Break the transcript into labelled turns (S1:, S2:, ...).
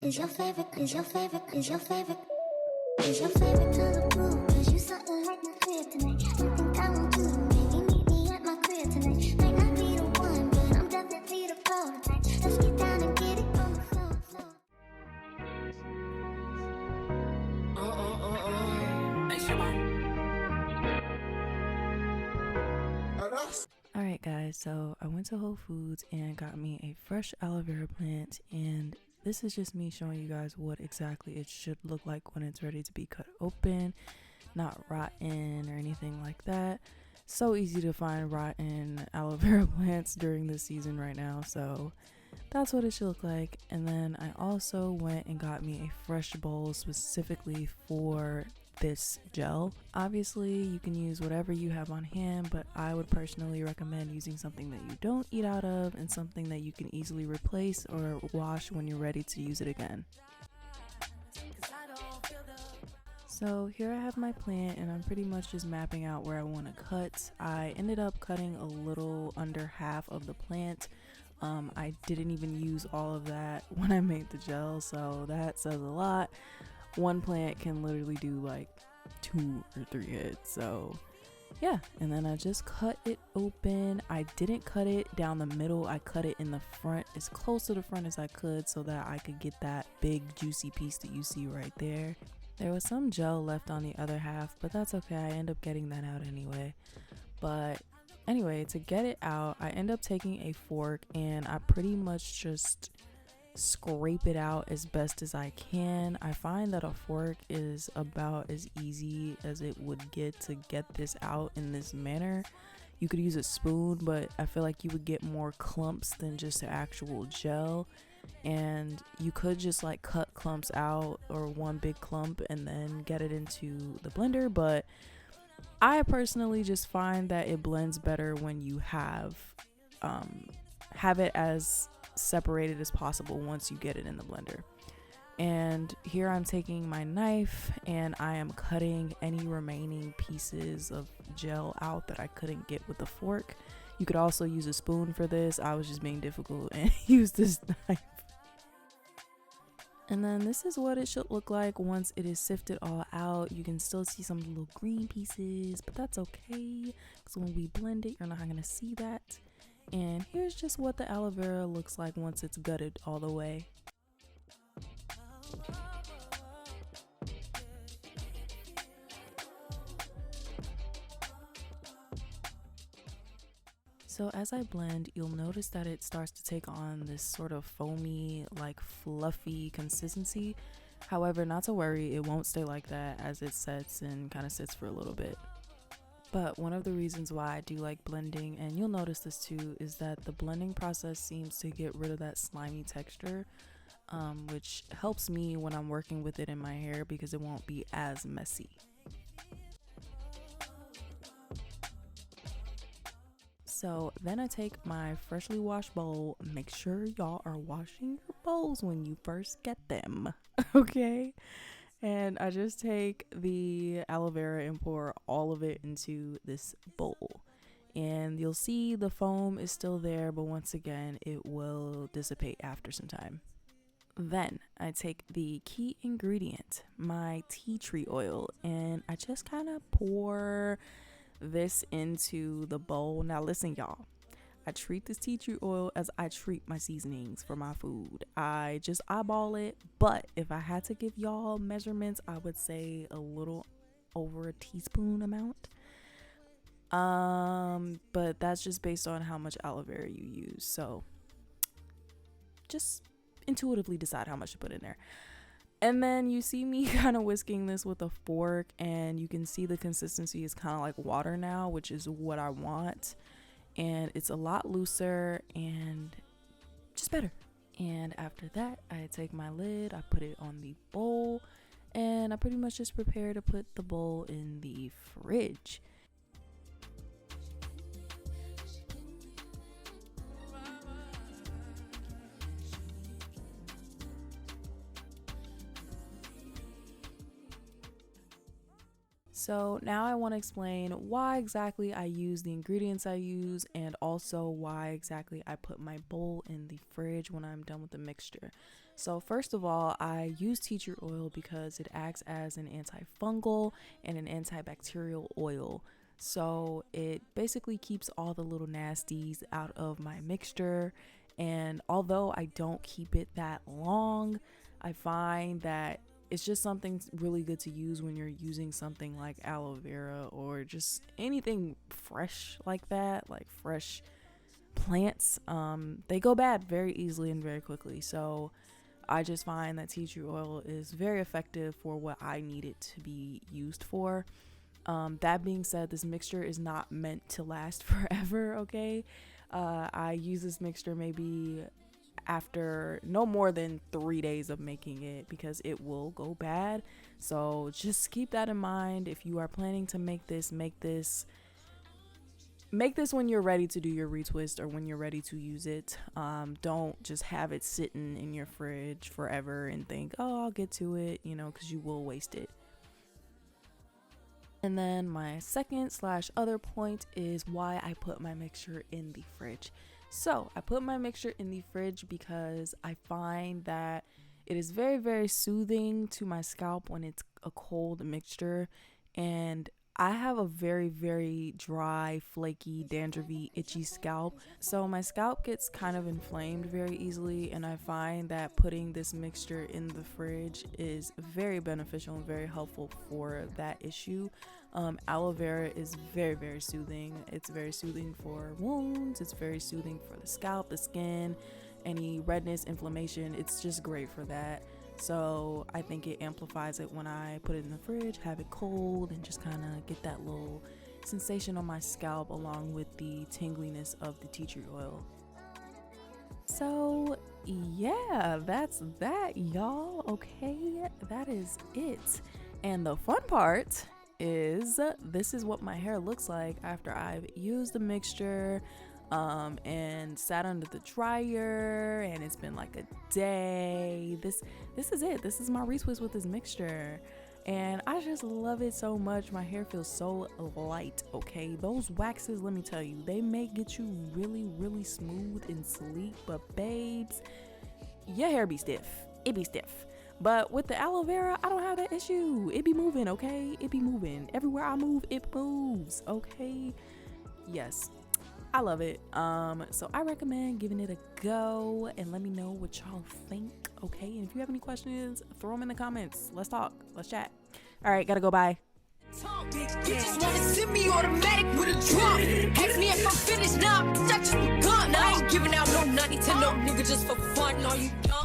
S1: Is your favorite, is your favorite, is your favorite, is your favorite color blue? Cause you something like my crib tonight. I think I want you to maybe meet me at my crib tonight. Might not be the one, but I'm definitely the prototype. Let's get down and get it on the floor.
S2: Alright guys, so I went to Whole Foods and got me a fresh aloe vera plant, and this is just me showing you guys what exactly it should look like when it's ready to be cut open, not rotten or anything like that. So easy to find rotten aloe vera plants during this season right now, so that's what it should look like. And then I also went and got me a fresh bowl specifically for this gel. Obviously you can use whatever you have on hand, but I would personally recommend using something that you don't eat out of and something that you can easily replace or wash when you're ready to use it again. So here I have my plant and I'm pretty much just mapping out where I want to cut. I ended up cutting a little under half of the plant. I didn't even use all of that when I made the gel, so that says a lot. One plant can literally do like 2 or 3 hits, so yeah. And then I just cut it open. I didn't cut it down the middle, I cut it in the front, as close to the front as I could, so that I could get that big juicy piece that you see right there. There was some gel left on the other half, but that's okay, I end up getting that out anyway. But anyway, to get it out, I end up taking a fork and I pretty much just scrape it out as best as I can. I find that a fork is about as easy as it would get to get this out in this manner. You could use a spoon, but I feel like you would get more clumps than just the actual gel. And you could just like cut clumps out or one big clump and then get it into the blender, but I personally just find that it blends better when you have it as separated as possible once you get it in the blender. And here I'm taking my knife and I am cutting any remaining pieces of gel out that I couldn't get with the fork. You could also use a spoon for this. I was just being difficult and used this knife. And then this is what it should look like once it is sifted all out. You can still see some little green pieces, but that's okay, because when we blend it, you're not going to see that. And here's just what the aloe vera looks like once it's gutted all the way. So as I blend, you'll notice that it starts to take on this sort of foamy, like fluffy consistency. However, not to worry, it won't stay like that as it sets and kind of sits for a little bit. But one of the reasons why I do like blending, and you'll notice this too, is that the blending process seems to get rid of that slimy texture, which helps me when I'm working with it in my hair because it won't be as messy. So then I take my freshly washed bowl. Make sure y'all are washing your bowls when you first get them, okay? And I just take the aloe vera and pour all of it into this bowl. And you'll see the foam is still there, but once again, it will dissipate after some time. Then I take the key ingredient, my tea tree oil, and I just kind of pour this into the bowl. Now listen, y'all. I treat this tea tree oil as I treat my seasonings for my food. I just eyeball it, but if I had to give y'all measurements, I would say a little over a teaspoon amount. But that's just based on how much aloe vera you use. So just intuitively decide how much to put in there. And then you see me kind of whisking this with a fork, and you can see the consistency is kind of like water now, which is what I want. And it's a lot looser and just better. And after that, I take my lid, I put it on the bowl, and I pretty much just prepare to put the bowl in the fridge. So now I want to explain why exactly I use the ingredients I use, and also why exactly I put my bowl in the fridge when I'm done with the mixture. So first of all, I use tea tree oil because it acts as an antifungal and an antibacterial oil. So it basically keeps all the little nasties out of my mixture. And although I don't keep it that long, I find that it's just something really good to use when you're using something like aloe vera or just anything fresh like that, like fresh plants. They go bad very easily and very quickly. So I just find that tea tree oil is very effective for what I need it to be used for. That being said, this mixture is not meant to last forever, okay? I use this mixture maybe after no more than 3 days of making it because it will go bad. So just keep that in mind. If you are planning to make this when you're ready to do your retwist or when you're ready to use it. Don't just have it sitting in your fridge forever and think, oh, I'll get to it, because you will waste it. And then my second/other point is why I put my mixture in the fridge. So I put my mixture in the fridge because I find that it is very, very soothing to my scalp when it's a cold mixture. And I have a very, very dry, flaky, dandruffy, itchy scalp. So my scalp gets kind of inflamed very easily, and I find that putting this mixture in the fridge is very beneficial and very helpful for that issue. Aloe vera is very, very soothing. It's very soothing for wounds. It's very soothing for the scalp, the skin, any redness, inflammation. It's just great for that. So I think it amplifies it when I put it in the fridge, have it cold, and just kind of get that little sensation on my scalp along with the tingliness of the tea tree oil. So yeah, that's that, y'all. Okay, that is it. And the fun part is this is what my hair looks like after I've used the mixture and sat under the dryer, and it's been like a day. This is it. This is my retwist with this mixture, and I just love it so much. My hair feels so light. Okay, those waxes, let me tell you, they may get you really, really smooth and sleek, but babes, your hair be stiff. It be stiff. But with the aloe vera, I don't have that issue. It be moving, okay? It be moving. Everywhere I move, it moves, okay? Yes, I love it. So I recommend giving it a go and let me know what y'all think, okay? And if you have any questions, throw them in the comments. Let's talk. Let's chat. All right, gotta go. Bye.
S3: Bitches wanna send me automatic with a drop. Ask me if I'm finished now, that just begun. I ain't giving out no 90 to no nigga just for fun. No, you don't.